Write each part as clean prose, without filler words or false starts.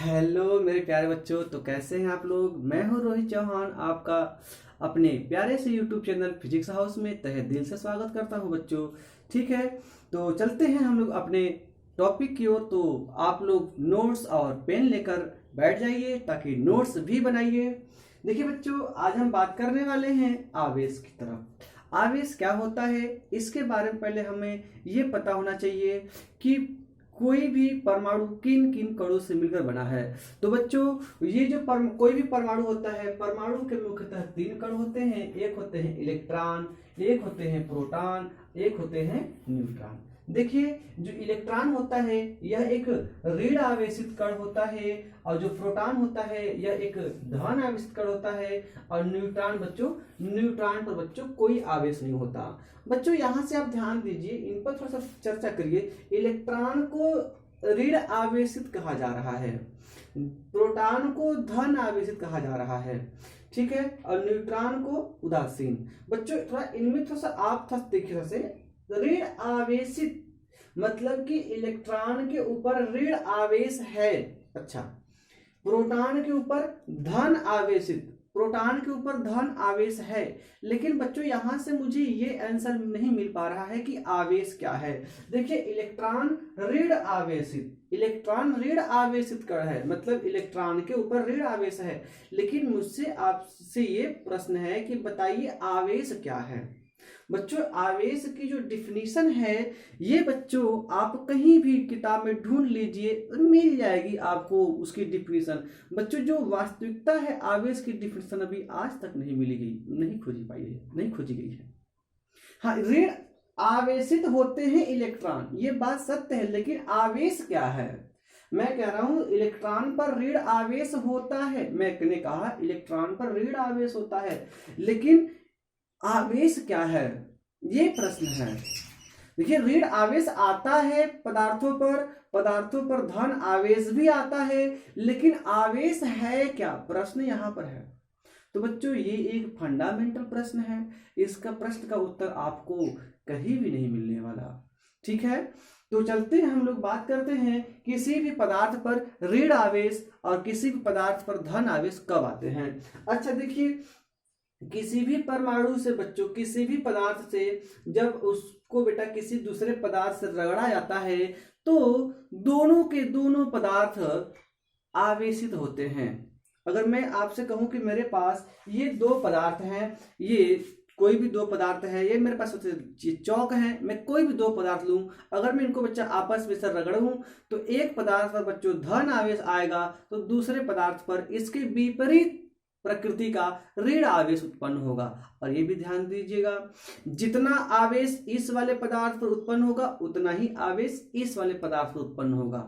Hello मेरे प्यारे बच्चों। तो कैसे हैं आप लोग। मैं हूं रोहित चौहान, आपका अपने प्यारे से यूट्यूब चैनल फिजिक्स हाउस में तहे दिल से स्वागत करता हूं बच्चों। ठीक है, तो चलते हैं हम लोग अपने टॉपिक की ओर। तो आप लोग नोट्स और पेन लेकर बैठ जाइए ताकि नोट्स भी बनाइए। देखिए बच्चों, आज हम बात करने वाले हैं आवेश की तरफ। आवेश क्या होता है इसके बारे में पहले हमें ये पता होना चाहिए कि कोई भी परमाणु किन किन कणों से मिलकर बना है। तो बच्चों, ये जो कोई भी परमाणु होता है, परमाणु के मुख्यतः तीन कण होते हैं। एक होते हैं इलेक्ट्रॉन, एक होते हैं प्रोटॉन, एक होते हैं न्यूट्रॉन। देखिए, जो इलेक्ट्रॉन होता है यह एक ऋण आवेशित कण होता है, और जो प्रोटॉन होता है यह एक धन आवेशित कण होता है, और न्यूट्रॉन न्यूट्रॉन पर बच्चों कोई आवेश नहीं होता। बच्चों यहां से आप ध्यान दीजिए, इन पर थोड़ा सा चर्चा करिए। इलेक्ट्रॉन को ऋण आवेशित कहा जा रहा है, प्रोटॉन को धन आवेशित कहा जा रहा है, ठीक है, और न्यूट्रॉन को उदासीन। बच्चों थोड़ा इनमें थोड़ा सा आप थोड़ा देखिए से, ऋण आवेशित मतलब कि इलेक्ट्रॉन के ऊपर ऋण आवेश है। अच्छा, प्रोटॉन के ऊपर धन आवेशित, प्रोटॉन के ऊपर धन आवेश है। लेकिन बच्चों यहां से मुझे ये आंसर नहीं मिल पा रहा है कि आवेश क्या है। देखिए, इलेक्ट्रॉन ऋण आवेशित, इलेक्ट्रॉन ऋण आवेशित कण है, मतलब इलेक्ट्रॉन के ऊपर ऋण आवेश है। लेकिन मुझसे आपसे ये प्रश्न है कि बताइए आवेश क्या है। बच्चों आवेश की जो डिफिनीशन है ये बच्चों आप कहीं भी किताब में ढूंढ लीजिए, मिल जाएगी आपको उसकी डिफिनीशन। बच्चों जो वास्तविकता है आवेश की डिफिनीशन अभी आज तक नहीं मिली गई, नहीं खोजी पाई है, नहीं खोजी गई है। हाँ, ऋण आवेशित होते हैं इलेक्ट्रॉन, ये बात सत्य है, लेकिन आवेश क्या है। मैं कह रहा हूं इलेक्ट्रॉन पर ऋण आवेश होता है, मैंने कहा इलेक्ट्रॉन पर ऋण आवेश होता है, लेकिन आवेश क्या है ये प्रश्न है। देखिए, ऋण आवेश आता है पदार्थों पर, पदार्थों पर धन आवेश भी आता है, लेकिन आवेश है क्या, प्रश्न यहां पर है। तो बच्चों ये एक फंडामेंटल प्रश्न है, इसका प्रश्न का उत्तर आपको कहीं भी नहीं मिलने वाला। ठीक है, तो चलते हैं हम लोग बात करते हैं किसी भी पदार्थ पर ऋण आवेश और किसी भी पदार्थ पर धन आवेश कब आते हैं। अच्छा देखिए, किसी भी परमाणु से बच्चों, किसी भी पदार्थ से जब उसको बेटा किसी दूसरे पदार्थ से रगड़ा जाता है तो दोनों के दोनों पदार्थ आवेशित होते हैं। अगर मैं आपसे कहूं कि मेरे पास ये दो पदार्थ हैं, ये कोई भी दो पदार्थ है, ये मेरे पास चौक है, मैं कोई भी दो पदार्थ लूं, अगर मैं इनको बच्चा आपस में से रगड़ूं तो एक पदार्थ पर बच्चों धन आवेश आएगा, तो दूसरे पदार्थ पर इसके विपरीत प्रकृति का ऋण आवेश उत्पन्न होगा। और ये भी ध्यान दीजिएगा, जितना आवेश इस वाले पदार्थ पर उत्पन्न होगा उतना ही आवेश इस वाले पदार्थ पर उत्पन्न होगा।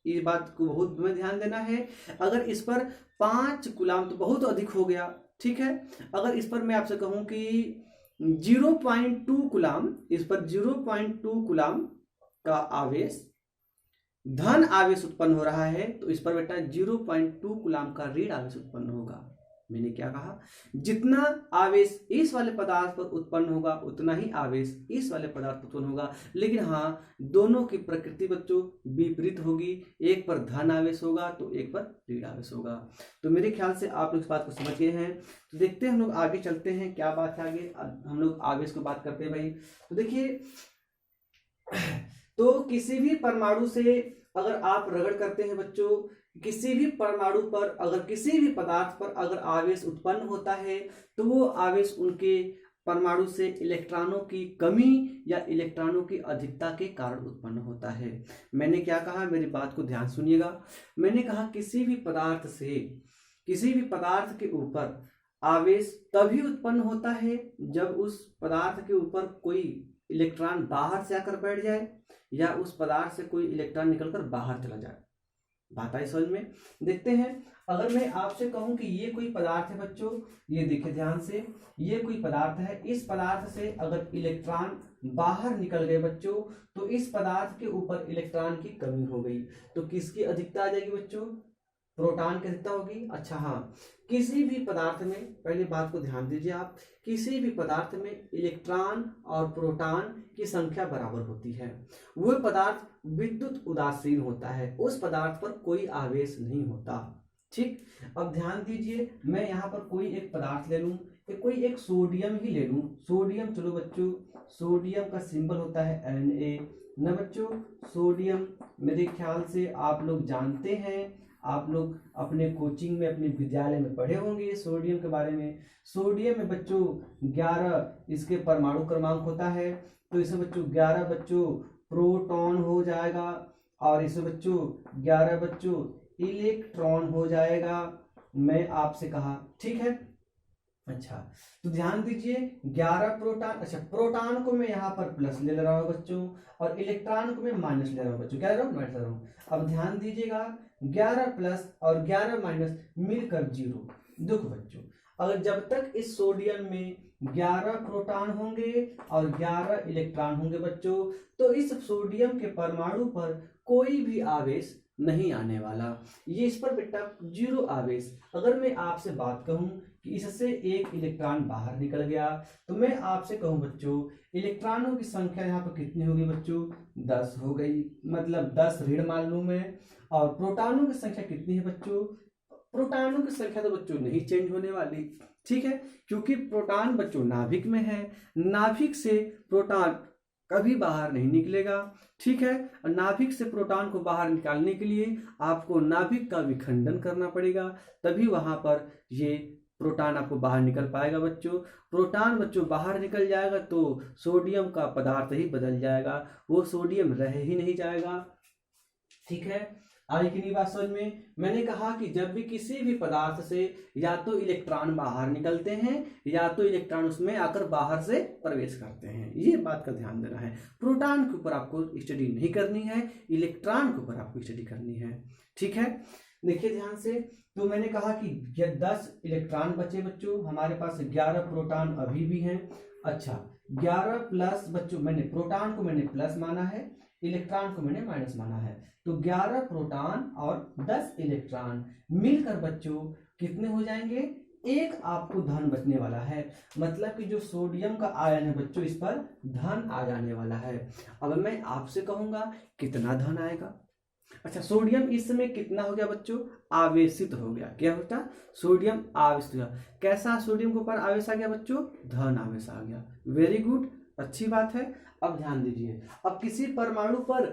इस बात को बहुत में ध्यान देना है। अगर इस पर 5 कूलाम तो बहुत अधिक हो गया, ठीक है। अगर इस पर मैं आपसे कहूं कि 0.2 कूलाम, इस पर 0.2 कूलाम का आवेश धन आवेश उत्पन्न हो रहा है, तो इस पर बेटा 0.2 कूलाम का ऋण आवेश उत्पन्न होगा। मैंने क्या कहा, जितना आवेश इस वाले पदार्थ पर उत्पन्न होगा उतना ही आवेश इस वाले पदार्थ पर उत्पन्न होगा। लेकिन हाँ, दोनों की प्रकृति बच्चों विपरीत होगी, एक पर धन आवेश होगा तो एक पर ऋण आवेश होगा। तो मेरे ख्याल से आप लोग इस बात को समझ गए हैं। तो देखते हैं, हम लोग आगे चलते हैं, क्या बात है आगे। हम लोग आवेश को बात करते हैं भाई। तो देखिए, तो किसी भी परमाणु से अगर आप रगड़ करते हैं बच्चों, किसी भी परमाणु पर अगर किसी भी पदार्थ पर अगर आवेश उत्पन्न होता है तो वो आवेश उनके परमाणु से इलेक्ट्रॉनों की कमी या इलेक्ट्रॉनों की अधिकता के कारण उत्पन्न होता है। मैंने क्या कहा, मेरी बात को ध्यान सुनिएगा। मैंने कहा किसी भी पदार्थ से, किसी भी पदार्थ के ऊपर आवेश तभी उत्पन्न होता है जब उस पदार्थ के ऊपर कोई इलेक्ट्रॉन बाहर से आकर बैठ जाए या उस पदार्थ से कोई इलेक्ट्रॉन निकलकर बाहर चला जाए। बात आई समझ में। देखते हैं, अगर मैं आपसे कहूं कि ये कोई पदार्थ है बच्चों, ये देखिए ध्यान से, ये कोई पदार्थ है, इस पदार्थ से अगर इलेक्ट्रॉन बाहर निकल गए बच्चों तो इस पदार्थ के ऊपर इलेक्ट्रॉन की कमी हो गई, तो किसकी अधिकता आ जाएगी बच्चों, प्रोटॉन की अधिकता होगी। अच्छा हाँ, किसी भी पदार्थ में, पहले बात को ध्यान दीजिए आप, किसी भी पदार्थ में इलेक्ट्रॉन और प्रोटॉन की संख्या बराबर होती है। वह पदार्थ विद्युत उदासीन होता है, उस पदार्थ पर कोई आवेश नहीं होता। ठीक, अब ध्यान दीजिए, मैं यहाँ पर कोई एक पदार्थ ले लूं, कोई एक सोडियम ही ले लूं। सोडियम, चलो बच्चों, सोडियम का सिंबल होता है Na ना बच्चों। सोडियम मेरे ख्याल से आप लोग जानते हैं, आप लोग अपने कोचिंग में, अपने विद्यालय में पढ़े होंगे सोडियम के बारे में। सोडियम में बच्चों 11 इसके परमाणु क्रमांक होता है, तो इसमें बच्चों 11 बच्चों प्रोटॉन हो जाएगा, और इसमें बच्चों 11 बच्चों इलेक्ट्रॉन हो जाएगा। मैं आपसे कहा, ठीक है। अच्छा, तो ध्यान दीजिए 11 प्रोटॉन, अच्छा प्रोटॉन को मैं यहाँ पर प्लस ले रहा हूँ बच्चों, और इलेक्ट्रॉन को मैं माइनस ले रहा हूँ बच्चों। क्या ले रहा हूँ? माइनस ले रहा हूँ। अब ध्यान दीजिएगा, 11 प्लस और 11 माइनस मिलकर 0। देखो बच्चों, अगर जब तक इस सोडियम में 11 प्रोटॉन होंगे और 11 इलेक्ट्रॉन होंगे बच्चों, तो इस सोडियम के परमाणु पर कोई भी आवेश नहीं आने वाला। ये इस पर बेटा 0 आवेश। अगर मैं आपसे बात कहूं कि इससे एक इलेक्ट्रॉन बाहर निकल गया, तो मैं आपसे कहूं बच्चों, इलेक्ट्रॉनों की संख्या यहाँ पर कितनी होगी बच्चों? 10 हो गई, मतलब 10 ऋण मान लूं मैं। और प्रोटॉनों की संख्या कितनी है बच्चों? प्रोटॉनों की संख्या तो बच्चों नहीं चेंज होने वाली, ठीक है, क्योंकि प्रोटॉन बच्चों नाभिक में है, नाभिक से प्रोटॉन कभी बाहर नहीं निकलेगा, ठीक है। और नाभिक से प्रोटॉन को बाहर निकालने के लिए आपको नाभिक का विखंडन करना पड़ेगा, तभी वहां पर ये प्रोटॉन आपको बाहर निकल पाएगा बच्चों। प्रोटॉन बच्चों बाहर निकल जाएगा तो सोडियम का पदार्थ ही बदल जाएगा, वो सोडियम रह ही नहीं जाएगा, ठीक है। आई कि नहीं बात समझ में? मैंने कहा कि जब भी किसी भी पदार्थ से या तो इलेक्ट्रॉन बाहर निकलते हैं या तो इलेक्ट्रॉन उसमें आकर बाहर से प्रवेश करते हैं, ये बात का ध्यान देना है। प्रोटॉन के ऊपर आपको स्टडी नहीं करनी है, इलेक्ट्रॉन के ऊपर आपको स्टडी करनी है, ठीक है। देखिए ध्यान से, तो मैंने कहा कि 10 इलेक्ट्रॉन बचे बच्चों, हमारे पास 11 प्रोटॉन अभी भी हैं। अच्छा, 11 प्लस बच्चों, मैंने प्रोटॉन को मैंने प्लस माना है, इलेक्ट्रॉन को मैंने माइनस माना है, तो 11 प्रोटॉन और 10 इलेक्ट्रॉन मिलकर बच्चों कितने हो जाएंगे? एक आपको धन बचने वाला है, मतलब कि जो सोडियम का आयन है बच्चों, इस पर धन आ जाने वाला है। अब मैं आपसे कहूंगा कितना धन आएगा। अच्छा, सोडियम इस समय कितना हो गया बच्चों? आवेशित हो गया। क्या होता? सोडियम आवेशित हो गया। कैसा सोडियम के ऊपर आवेश आ गया बच्चों? धन आवेश आ गया। वेरी गुड, अच्छी बात है। अब ध्यान दीजिए, अब किसी परमाणु पर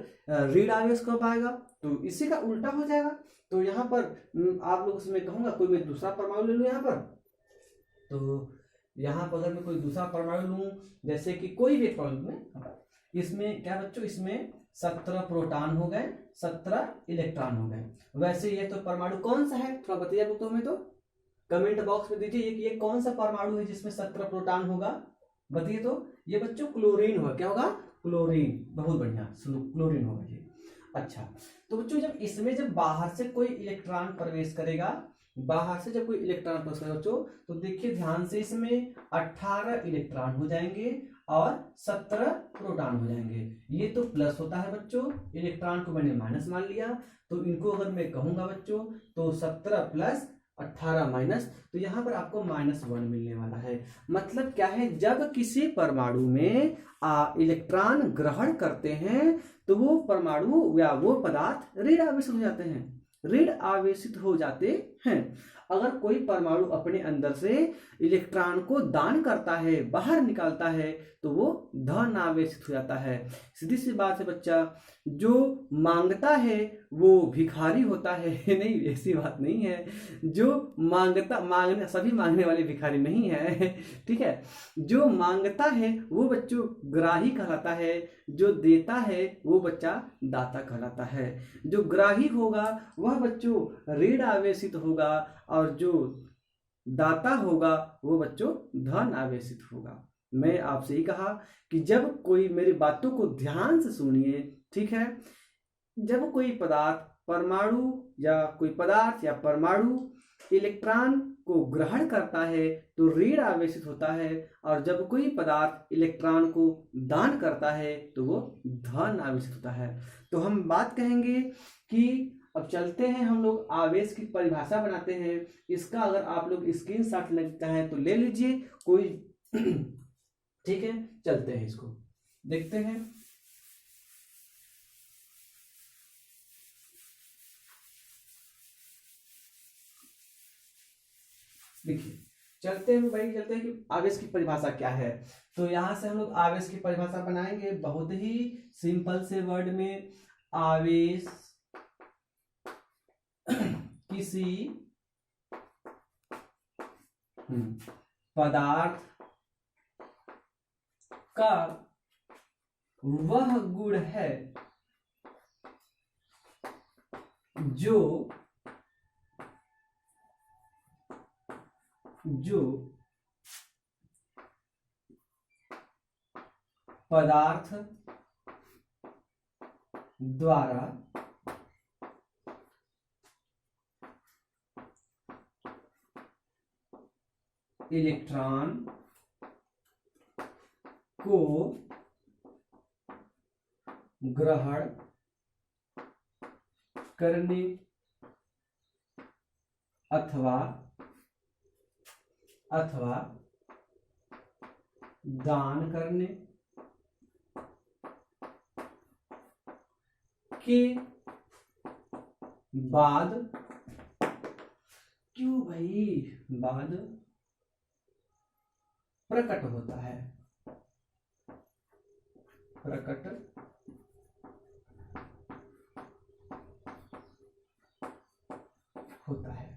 ऋण आवेश कब आएगा? तो इसी का उल्टा हो जाएगा। तो यहाँ पर आप लोगों से मैं कहूंगा, कोई मैं दूसरा परमाणु ले लूं यहाँ पर, तो यहाँ पर अगर मैं कोई दूसरा परमाणु लूं, जैसे कि कोई भी परमाणु में, इसमें क्या बच्चों, इसमें 17 प्रोटॉन हो गए, 17 इलेक्ट्रॉन हो गए। वैसे ये तो परमाणु कौन सा है, थोड़ा बताइए आप तो, हमें तो कमेंट बॉक्स में दीजिए कि ये कौन सा परमाणु है जिसमें 17 प्रोटॉन होगा, बताइए तो। ये बच्चों क्लोरीन होगा। क्या होगा? क्लोरीन। बहुत बढ़िया, क्लोरीन होगा ये। अच्छा, तो बच्चों जब इसमें जब बाहर से कोई इलेक्ट्रॉन प्रवेश करेगा, बाहर से जब कोई इलेक्ट्रॉन प्रवेश करेगा बच्चों, तो देखिए ध्यान से, इसमें 18 इलेक्ट्रॉन हो जाएंगे और 17 प्रोटॉन हो जाएंगे। ये तो प्लस होता है बच्चों, इलेक्ट्रॉन को मैंने माइनस मान लिया, तो इनको अगर मैं कहूंगा बच्चों, तो 17 प्लस 18 माइनस, तो यहाँ पर आपको -1 मिलने वाला है। मतलब क्या है, जब किसी परमाणु में इलेक्ट्रॉन ग्रहण करते हैं तो वो परमाणु या वो पदार्थ ऋण आवेशित हो जाते हैं, ऋण आवेशित हो जाते हैं। अगर कोई परमाणु अपने अंदर से इलेक्ट्रॉन को दान करता है, बाहर निकालता है, तो वो धन आवेशित हो जाता है। सीधी सी बात है बच्चा, जो मांगता है वो भिखारी होता है। नहीं, ऐसी बात नहीं है। जो मांगने सभी मांगने वाले भिखारी नहीं है, ठीक है। जो मांगता है वो बच्चों ग्राही कहलाता है, जो देता है वो बच्चा दाता कहलाता है। जो ग्राही होगा वह बच्चों ऋण आवेशित होगा, और जो दाता होगा वो बच्चों धन आवेशित होगा। मैं आपसे ही कहा कि जब कोई, मेरी बातों को ध्यान से सुनिए, ठीक है। जब कोई पदार्थ परमाणु या कोई पदार्थ या परमाणु इलेक्ट्रॉन को ग्रहण करता है तो ऋण आवेशित होता है, और जब कोई पदार्थ इलेक्ट्रॉन को दान करता है तो वो धन आवेशित होता है। तो हम बात कहेंगे कि अब चलते हैं हम लोग आवेश की परिभाषा बनाते हैं। इसका अगर आप लोग स्क्रीनशॉट लगता है तो ले लीजिए, कोई ठीक है, चलते हैं इसको देखते हैं। देखिए चलते हैं भाई, चलते हैं कि आवेश की परिभाषा क्या है। तो यहां से हम लोग आवेश की परिभाषा बनाएंगे बहुत ही सिंपल से वर्ड में। आवेश किसी पदार्थ का वह गुण है जो पदार्थ द्वारा इलेक्ट्रॉन को ग्रहण करने अथवा दान करने के बाद, क्यों भाई, बाद प्रकट होता है, प्रकट होता है।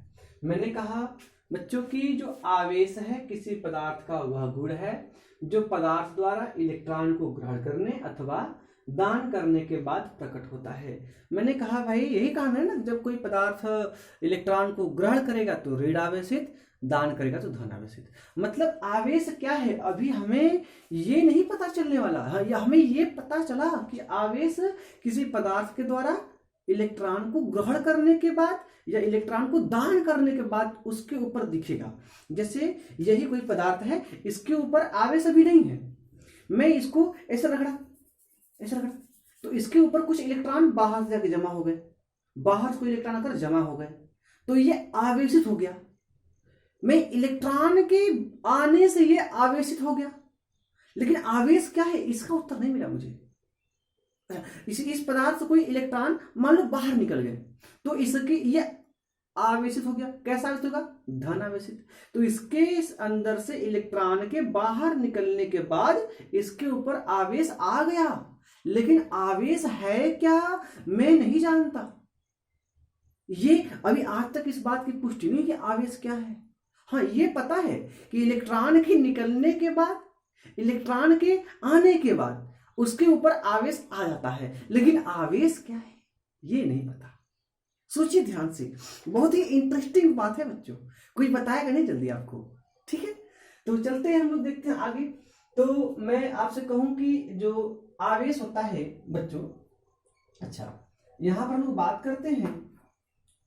मैंने कहा बच्चों की जो आवेश है किसी पदार्थ का वह गुण है जो पदार्थ द्वारा इलेक्ट्रॉन को ग्रहण करने अथवा दान करने के बाद प्रकट होता है। मैंने कहा भाई यही काम है ना, जब कोई पदार्थ इलेक्ट्रॉन को ग्रहण करेगा तो ऋण आवेशित, दान करेगा तो धन आवेशित। मतलब आवेश क्या है अभी हमें ये नहीं पता चलने वाला है, या हमें ये पता चला कि आवेश किसी पदार्थ के द्वारा इलेक्ट्रॉन को ग्रहण करने के बाद या इलेक्ट्रॉन को दान करने के बाद उसके ऊपर दिखेगा। जैसे यही कोई पदार्थ है, इसके ऊपर आवेश अभी नहीं है, मैं इसको ऐसे रगड़ा तो इसके ऊपर कुछ इलेक्ट्रॉन बाहर से जाके जमा हो गए, बाहर से कोई इलेक्ट्रॉन आकर जमा हो गए, तो ये आवेशित हो गया। मैं इलेक्ट्रॉन के आने से ये आवेशित हो गया, लेकिन आवेश क्या है इसका उत्तर नहीं मिला मुझे। इस पदार्थ से कोई इलेक्ट्रॉन मान लो बाहर निकल गए तो इसके ये आवेशित हो गया। कैसा आवेशित होगा? धन आवेशित। तो इसके अंदर से इलेक्ट्रॉन के बाहर निकलने के बाद इसके ऊपर आवेश आ गया, लेकिन आवेश है क्या मैं नहीं जानता। ये अभी आज तक इस बात की पुष्टि नहीं कि आवेश क्या है। हाँ ये पता है कि इलेक्ट्रॉन के निकलने के बाद, इलेक्ट्रॉन के आने के बाद उसके ऊपर आवेश आ जाता है, लेकिन आवेश क्या है ये नहीं पता। सोचिए ध्यान से, बहुत ही इंटरेस्टिंग बात है बच्चों, कोई बताएगा नहीं जल्दी आपको, ठीक है। तो चलते हैं हम लोग देखते हैं आगे। तो मैं आपसे कहूं कि जो आवेश होता है बच्चों, अच्छा यहां पर हम लोग बात करते हैं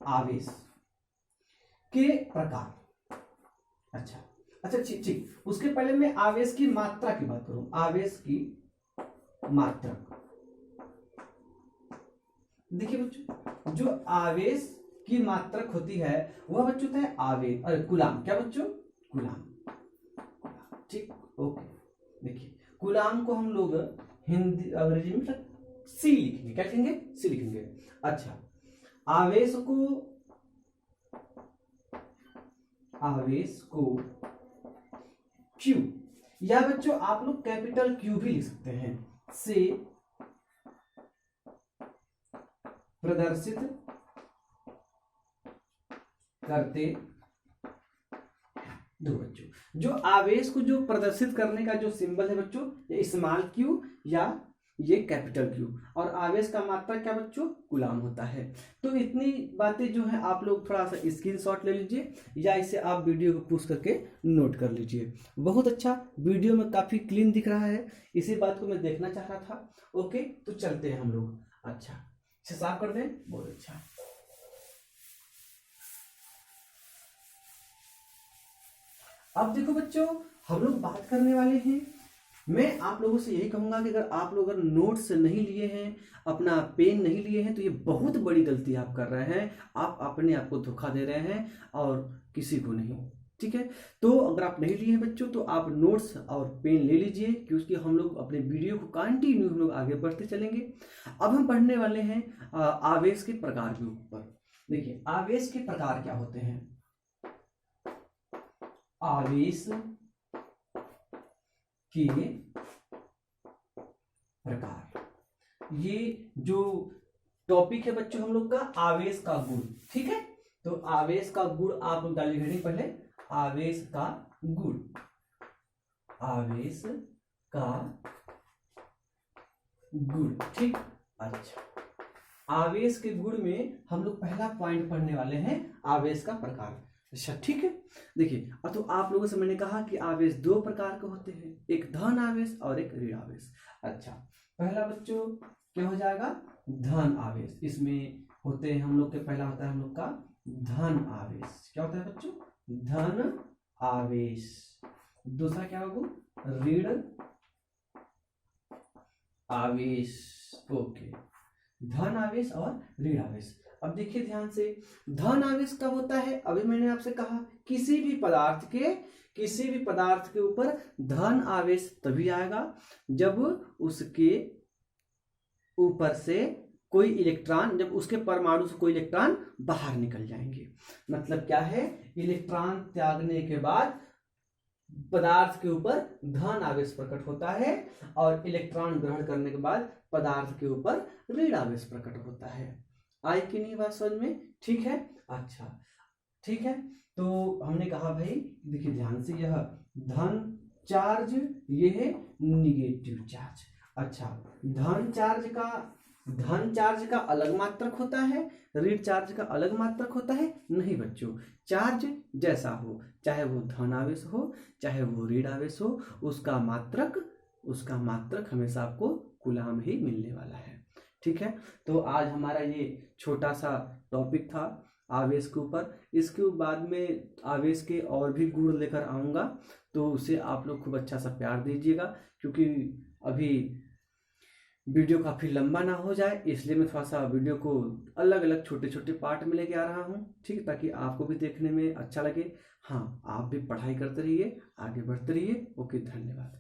आवेश के प्रकार। अच्छा ठीक, उसके पहले मैं आवेश की मात्रा की बात करूं। आवेश की मात्रा, देखिए बच्चों जो आवेश की मात्रक होती है वह बच्चों होता है आवेश, अरे कूलाम, क्या बच्चों? कूलाम, ठीक, ओके। देखिए कूलाम को हम लोग हिंदी अंग्रेजी में सी लिखेंगे, क्या लिखेंगे? सी लिखेंगे। अच्छा आवेश को क्यू, या बच्चों आप लोग कैपिटल क्यू भी लिख सकते हैं, से प्रदर्शित करते। दो बच्चों जो आवेश को जो प्रदर्शित करने का जो सिंबल है बच्चों, ये स्मॉल क्यू या ये कैपिटल क्यू, और आवेश का मात्रा क्या बच्चों? कूलाम होता है। तो इतनी बातें जो है आप लोग थोड़ा सा स्क्रीनशॉट ले लीजिए या इसे आप वीडियो को पुश करके नोट कर लीजिए। बहुत अच्छा, वीडियो में काफी क्लीन दिख रहा है, इसी बात को मैं देखना चाह रहा था। ओके तो चलते हैं हम लोग। अच्छा साफ कर दें, बहुत अच्छा। अब देखो बच्चों हम लोग बात करने वाले हैं मैं आप लोगों से यही कहूंगा कि अगर आप लोग अगर नोट्स नहीं लिए हैं, अपना पेन नहीं लिए हैं, तो ये बहुत बड़ी गलती आप कर रहे हैं। आप अपने आप को धोखा दे रहे हैं और किसी को नहीं। ठीक है, तो अगर आप नहीं लिए हैं बच्चों, तो आप नोट्स और पेन ले लीजिए, क्योंकि हम लोग अपने वीडियो को कंटिन्यू हम लोग आगे बढ़ते चलेंगे। अब हम पढ़ने वाले हैं आवेश के प्रकार के ऊपर। देखिए, आवेश के प्रकार क्या होते हैं। आवेश के प्रकार, ये जो टॉपिक है बच्चों हम लोग का आवेश का गुण। ठीक है, तो आवेश का गुण आप लोग डाल लीजिए पहले, आवेश का गुण, आवेश का गुण। ठीक, अच्छा, आवेश के गुण में हम लोग पहला पॉइंट पढ़ने वाले हैं आवेश का प्रकार। अच्छा, ठीक है, देखिए, अब तो आप लोगों से मैंने कहा कि आवेश दो प्रकार के होते हैं, एक धन आवेश और एक ऋण आवेश। अच्छा, पहला बच्चों क्या हो जाएगा, धन आवेश। इसमें होते हैं हम लोग के, पहला होता है हम लोग का धन आवेश। क्या होता है बच्चों, धन आवेश। दूसरा क्या होगा, ऋण आवेश। ओके, धन आवेश और ऋण आवेश। अब देखिए ध्यान से, धन आवेश कब होता है, अभी मैंने आपसे कहा किसी भी पदार्थ के ऊपर धन आवेश तभी आएगा जब उसके ऊपर से कोई इलेक्ट्रॉन, जब उसके परमाणु से कोई इलेक्ट्रॉन बाहर निकल जाएंगे। मतलब क्या है, इलेक्ट्रॉन त्यागने के बाद पदार्थ के ऊपर धन आवेश प्रकट होता है और इलेक्ट्रॉन ग्रहण करने के बाद पदार्थ के ऊपर ऋण आवेश प्रकट होता है। आई कि नहीं बात समझ में? ठीक है, अच्छा, ठीक है, तो हमने कहा भाई देखिए ध्यान से, यह धन चार्ज, ये है निगेटिव चार्ज। अच्छा, धन चार्ज का अलग मात्रक होता है, ऋण चार्ज का अलग मात्रक होता है? नहीं बच्चों, चार्ज जैसा हो, चाहे वो धन आवेश हो चाहे वो ऋण आवेश हो, उसका मात्रक हमेशा आपको कूलाम ही मिलने वाला है। ठीक है, तो आज हमारा ये छोटा सा टॉपिक था आवेश के ऊपर। इसके बाद में आवेश के और भी गुण लेकर आऊँगा, तो उसे आप लोग खूब अच्छा सा प्यार दीजिएगा, क्योंकि अभी वीडियो काफ़ी लंबा ना हो जाए, इसलिए मैं थोड़ा सा वीडियो को अलग अलग छोटे छोटे पार्ट में लेके आ रहा हूँ। ठीक है, ताकि आपको भी देखने में अच्छा लगे। हाँ, आप भी पढ़ाई करते रहिए, आगे बढ़ते रहिए। ओके, धन्यवाद।